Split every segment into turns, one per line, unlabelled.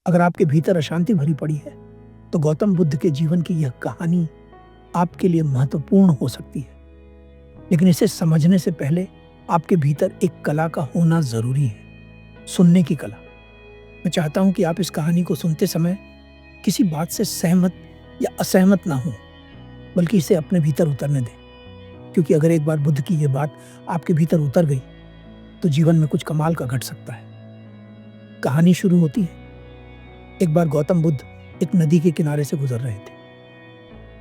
अगर आपके भीतर अशांति भरी पड़ी है तो गौतम बुद्ध के जीवन की यह कहानी आपके लिए महत्वपूर्ण हो सकती है। लेकिन इसे समझने से पहले आपके भीतर एक कला का होना जरूरी है, सुनने की कला। मैं चाहता हूं कि आप इस कहानी को सुनते समय किसी बात से सहमत या असहमत ना हो, बल्कि इसे अपने भीतर उतरने दें। क्योंकि अगर एक बार बुद्ध की यह बात आपके भीतर उतर गई तो जीवन में कुछ कमाल का घट सकता है। कहानी शुरू होती है। एक बार गौतम बुद्ध एक नदी के किनारे से गुजर रहे थे।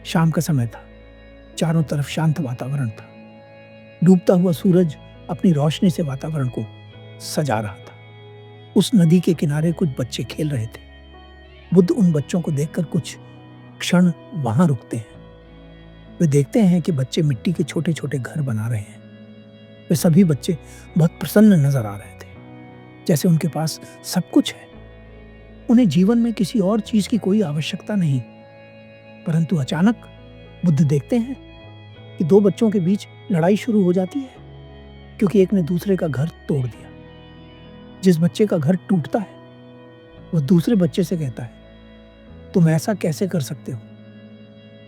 शाम का समय था, चारों तरफ शांत वातावरण था। डूबता हुआ सूरज अपनी रोशनी से वातावरण को सजा रहा था। उस नदी के किनारे कुछ बच्चे खेल रहे थे। बुद्ध उन बच्चों को देखकर कुछ क्षण वहां रुकते हैं। वे देखते हैं कि बच्चे मिट्टी के छोटे छोटे घर बना रहे हैं। वे सभी बच्चे बहुत प्रसन्न नजर आ रहे थे, जैसे उनके पास सब कुछ है। उन्हें जीवन में किसी और चीज की कोई आवश्यकता नहीं। परंतु अचानक बुद्ध देखते हैं कि दो बच्चों के बीच लड़ाई शुरू हो जाती है, क्योंकि एक ने दूसरे का घर तोड़ दिया। जिस बच्चे का घर टूटता है वह दूसरे बच्चे से कहता है, तुम ऐसा कैसे कर सकते हो?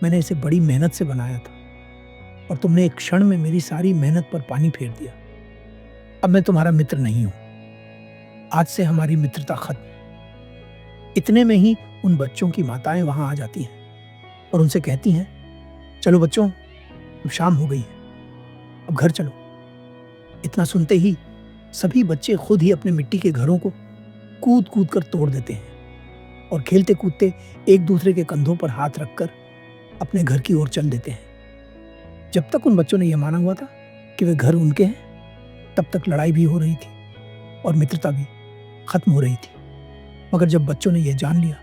मैंने इसे बड़ी मेहनत से बनाया था और तुमने एक क्षण में मेरी सारी मेहनत पर पानी फेर दिया। अब मैं तुम्हारा मित्र नहीं हूं। आज से हमारी मित्रता खत्म। इतने में ही उन बच्चों की माताएं वहां आ जाती हैं और उनसे कहती हैं, चलो बच्चों, अब शाम हो गई है, अब घर चलो। इतना सुनते ही सभी बच्चे खुद ही अपने मिट्टी के घरों को कूद कूद कर तोड़ देते हैं और खेलते कूदते एक दूसरे के कंधों पर हाथ रखकर अपने घर की ओर चल देते हैं। जब तक उन बच्चों ने यह माना हुआ था कि वे घर उनके हैं, तब तक लड़ाई भी हो रही थी और मित्रता भी खत्म हो रही थी। मगर जब बच्चों ने यह जान लिया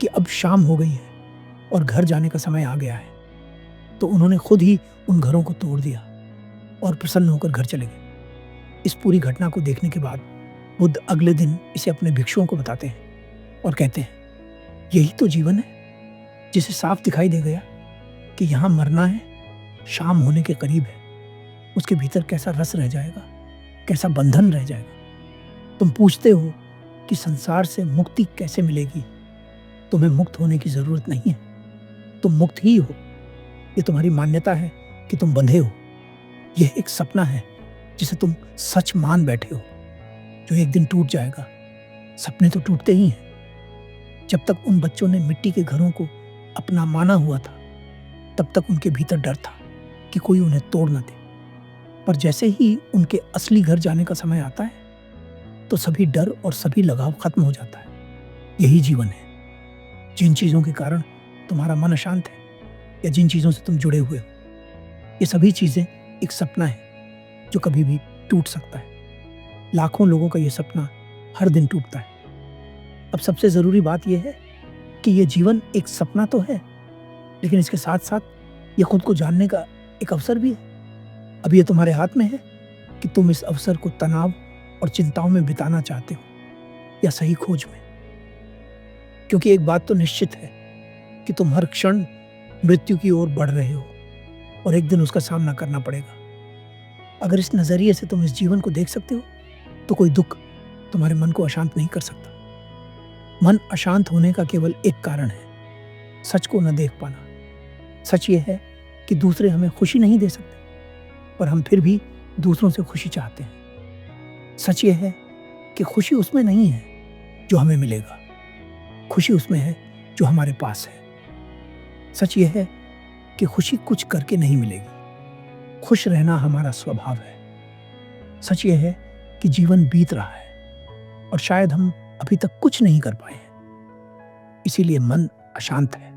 कि अब शाम हो गई है और घर जाने का समय आ गया है, तो उन्होंने खुद ही उन घरों को तोड़ दिया और प्रसन्न होकर घर चले गए। इस पूरी घटना को देखने के बाद बुद्ध अगले दिन इसे अपने भिक्षुओं को बताते हैं और कहते हैं, यही तो जीवन है, जिसे साफ दिखाई दे गया कि यहाँ मरना है, शाम होने के करीब है। उसके भीतर कैसा रस रह जाएगा, कैसा बंधन रह जाएगा। तुम पूछते हो कि संसार से मुक्ति कैसे मिलेगी? तुम्हें मुक्त होने की जरूरत नहीं है, तुम मुक्त ही हो। ये तुम्हारी मान्यता है कि तुम बंधे हो। यह एक सपना है जिसे तुम सच मान बैठे हो, जो एक दिन टूट जाएगा। सपने तो टूटते ही हैं। जब तक उन बच्चों ने मिट्टी के घरों को अपना माना हुआ था, तब तक उनके भीतर डर था कि कोई उन्हें तोड़ न दे। पर जैसे ही उनके असली घर जाने का समय आता है, तो सभी डर और सभी लगाव खत्म हो जाता है। यही जीवन है। जिन चीजों के कारण तुम्हारा मन अशांत है या जिन चीजों से तुम जुड़े हुए हो, ये सभी चीजें एक सपना है जो कभी भी टूट सकता है। लाखों लोगों का ये सपना हर दिन टूटता है। अब सबसे जरूरी बात यह है कि ये जीवन एक सपना तो है, लेकिन इसके साथ साथ ये खुद को जानने का एक अवसर भी है। अब ये तुम्हारे हाथ में है कि तुम इस अवसर को तनाव और चिंताओं में बिताना चाहते हो या सही खोज में। क्योंकि एक बात तो निश्चित है कि तुम हर क्षण मृत्यु की ओर बढ़ रहे हो और एक दिन उसका सामना करना पड़ेगा। अगर इस नजरिए से तुम इस जीवन को देख सकते हो, तो कोई दुख तुम्हारे मन को अशांत नहीं कर सकता। मन अशांत होने का केवल एक कारण है, सच को न देख पाना। सच ये है कि दूसरे हमें खुशी नहीं दे सकते, पर हम फिर भी दूसरों से खुशी चाहते हैं। सच ये है कि खुशी उसमें नहीं है जो हमें मिलेगा, खुशी उसमें है जो हमारे पास है। सच ये है कि खुशी कुछ करके नहीं मिलेगी, खुश रहना हमारा स्वभाव है। सच ये है कि जीवन बीत रहा है और शायद हम अभी तक कुछ नहीं कर पाए हैं, इसीलिए मन अशांत है।